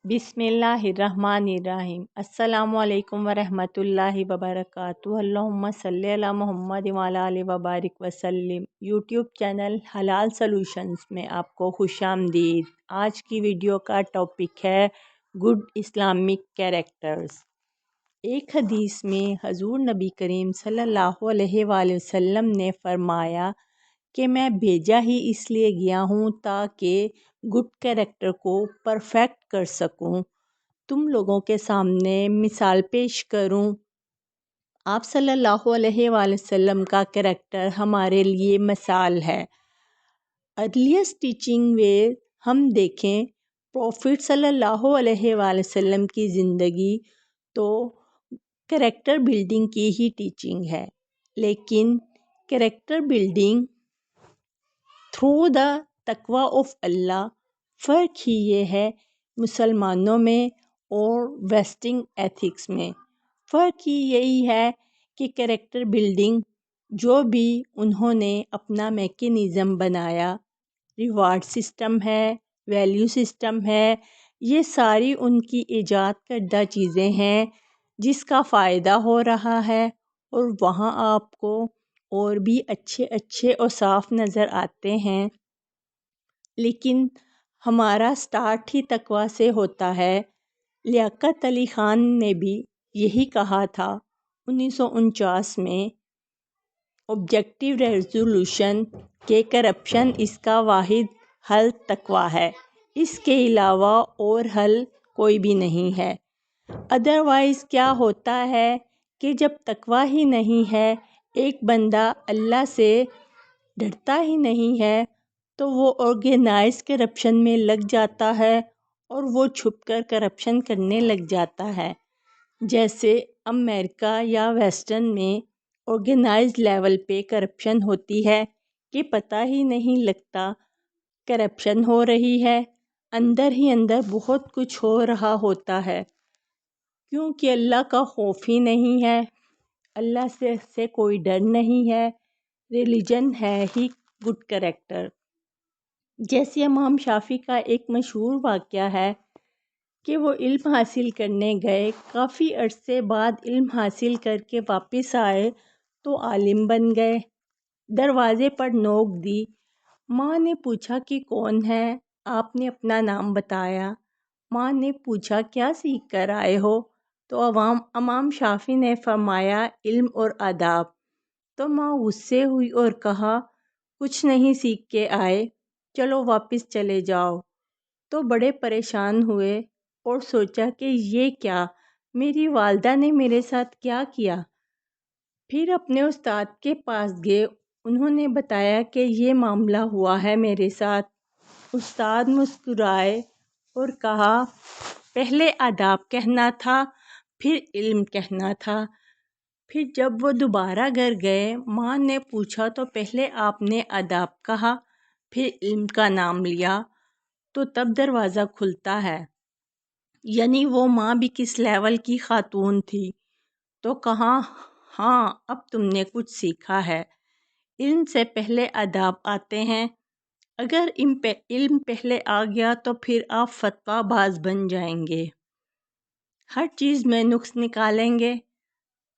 बिस्मिल्लाहिर्रहमानिर्रहीम। अस्सलामुअलैकुम वरहमतुल्लाहि वबरकातुहू। अल्लाहुम्मा सल्ली अला मुहम्मद व अला आलि व बारिक वसल्लिम। यूट्यूब चैनल हलाल सॉल्यूशंस में आपको खुशामदीद। आज की वीडियो का टॉपिक है गुड इस्लामिक कैरेक्टर्स। एक हदीस में हजूर नबी करीम सल्लल्लाहु अलैहि वसल्लम ने फरमाया कि मैं भेजा ही इसलिए गया हूँ ताकि गुड कैरेक्टर को परफेक्ट कर सकूँ, तुम लोगों के सामने मिसाल पेश करूँ। आप सल्लल्लाहु अलैहि वसल्लम का कैरेक्टर हमारे लिए मिसाल है। अर्लीस्ट टीचिंग वे हम देखें प्रॉफिट सल्लल्लाहु अलैहि वसल्लम की ज़िंदगी तो कैरेक्टर बिल्डिंग की ही टीचिंग है, लेकिन कैरेक्टर बिल्डिंग थ्रू द तकवा ऑफ अल्लाह। फ़र्क ही ये है मुसलमानों में और वेस्टिंग एथिक्स में। फ़र्क ही यही है कि कैरेक्टर बिल्डिंग जो भी उन्होंने अपना मैकेनिज़्म बनाया, रिवार्ड सिस्टम है, वैल्यू सिस्टम है, ये सारी उनकी ईजाद करदा चीज़ें हैं जिसका फ़ायदा हो रहा है। और वहाँ आपको और भी अच्छे अच्छे और साफ नज़र आते हैं, लेकिन हमारा स्टार्ट ही तकवा से होता है। लियाकत अली ख़ान ने भी यही कहा था 1949 में, ऑब्जेक्टिव रेजोल्यूशन के करप्शन इसका वाहिद हल तकवा है, इसके अलावा और हल कोई भी नहीं है। अदरवाइज़ क्या होता है कि जब तकवा ही नहीं है, एक बंदा अल्लाह से डरता ही नहीं है, तो वो ऑर्गेनाइज करप्शन में लग जाता है और वो छुपकर करप्शन करने लग जाता है। जैसे अमेरिका या वेस्टर्न में ऑर्गेनाइज लेवल पे करप्शन होती है कि पता ही नहीं लगता करप्शन हो रही है, अंदर ही अंदर बहुत कुछ हो रहा होता है, क्योंकि अल्लाह का खौफ ही नहीं है, अल्लाह से कोई डर नहीं है। रिलीजन है ही गुड कैरेक्टर। जैसे इमाम शाफी का एक मशहूर वाक़या है कि वो इल्म हासिल करने गए, काफ़ी अरसे बाद इल्म हासिल करके वापस आए तो आलिम बन गए। दरवाज़े पर नोक दी, माँ ने पूछा कि कौन है, आपने अपना नाम बताया। माँ ने पूछा क्या सीख कर आए हो, तो इमाम शाफी ने फरमाया इल्म और आदाब। तो माँ गुस्से हुई और कहा कुछ नहीं सीख के आए, चलो वापस चले जाओ। तो बड़े परेशान हुए और सोचा कि ये क्या, मेरी वालदा ने मेरे साथ क्या किया। फिर अपने उस्ताद के पास गए, उन्होंने बताया कि ये मामला हुआ है मेरे साथ। उस्ताद मुस्कुराए और कहा पहले आदाब कहना था, फिर इल्म कहना था। फिर जब वो दोबारा घर गए, माँ ने पूछा तो पहले आपने आदाब कहा, फिर इल्म का नाम लिया, तो तब दरवाज़ा खुलता है। यानी वो माँ भी किस लेवल की खातून थी। तो कहा हाँ, अब तुमने कुछ सीखा है। इल्म से पहले आदाब आते हैं। अगर इल्म पहले आ गया तो फिर आप फतवाबाज बन जाएंगे, हर चीज़ में नुक्स निकालेंगे,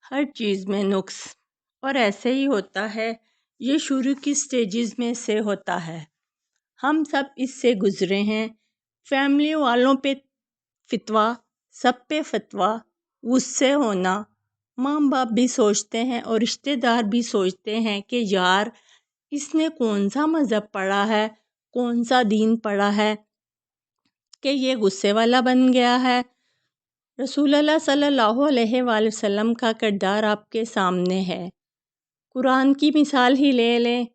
हर चीज़ में नुक्स। और ऐसे ही होता है, ये शुरू की स्टेजेस में से होता है, हम सब इससे गुज़रे हैं। फैमिली वालों पे फितवा, सब पे फतवा, गुस्से होना, माँ बाप भी सोचते हैं और रिश्तेदार भी सोचते हैं कि यार इसने कौन सा मज़हब पढ़ा है, कौन सा दीन पढ़ा है कि ये गुस्से वाला बन गया है। रसूलुल्लाह सल्लल्लाहु अलैहि वसल्लम का किरदार आपके सामने है। कुरान की मिसाल ही ले लें,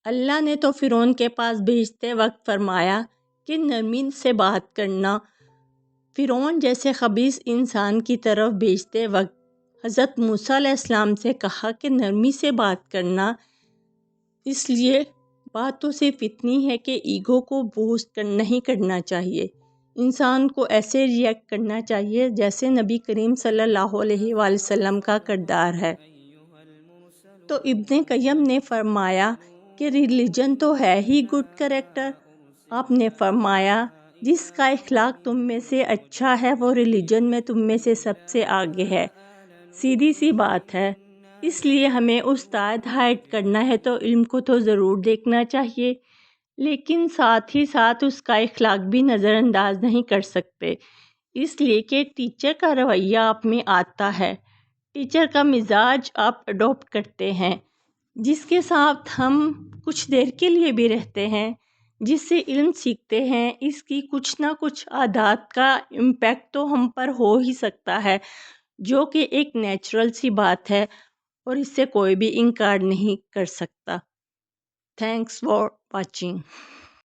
अल्लाह ने तो फ़िरौन के पास भेजते वक्त फरमाया कि नरमी से बात करना। फ़िरौन जैसे खबीस इंसान की तरफ भेजते वक्त हज़रत मूसा अलैहिस्सलाम से कहा कि नरमी से बात करना। इसलिए बात तो सिर्फ इतनी है कि ईगो को बूस्ट नहीं करना चाहिए, इंसान को ऐसे रिएक्ट करना चाहिए जैसे नबी करीम सल्लल्लाहु अलैहि वसल्लम का किरदार है। तो इब्ने कय्यम ने फरमाया कि रिलीजन तो है ही गुड कैरेक्टर। आपने फरमाया جس کا اخلاق تم میں سے اچھا ہے وہ ریلیجن میں تم میں سے سب سے آگے ہے۔ سیدھی سی بات ہے۔ اس لیے ہمیں استاد ہائڈ کرنا ہے تو علم کو تو ضرور دیکھنا چاہیے، لیکن ساتھ ہی ساتھ اس کا اخلاق بھی نظر انداز نہیں کر سکتے، اس لیے کہ ٹیچر کا رویہ آپ میں آتا ہے، ٹیچر کا مزاج آپ اڈاپٹ کرتے ہیں، جس کے ساتھ ہم کچھ دیر کے لیے بھی رہتے ہیں، جس سے علم سیکھتے ہیں، اس کی کچھ نہ کچھ عادات کا امپیکٹ تو ہم پر ہو ہی سکتا ہے، جو کہ ایک نیچرل سی بات ہے اور اس سے کوئی بھی انکار نہیں کر سکتا۔ Thanks for watching.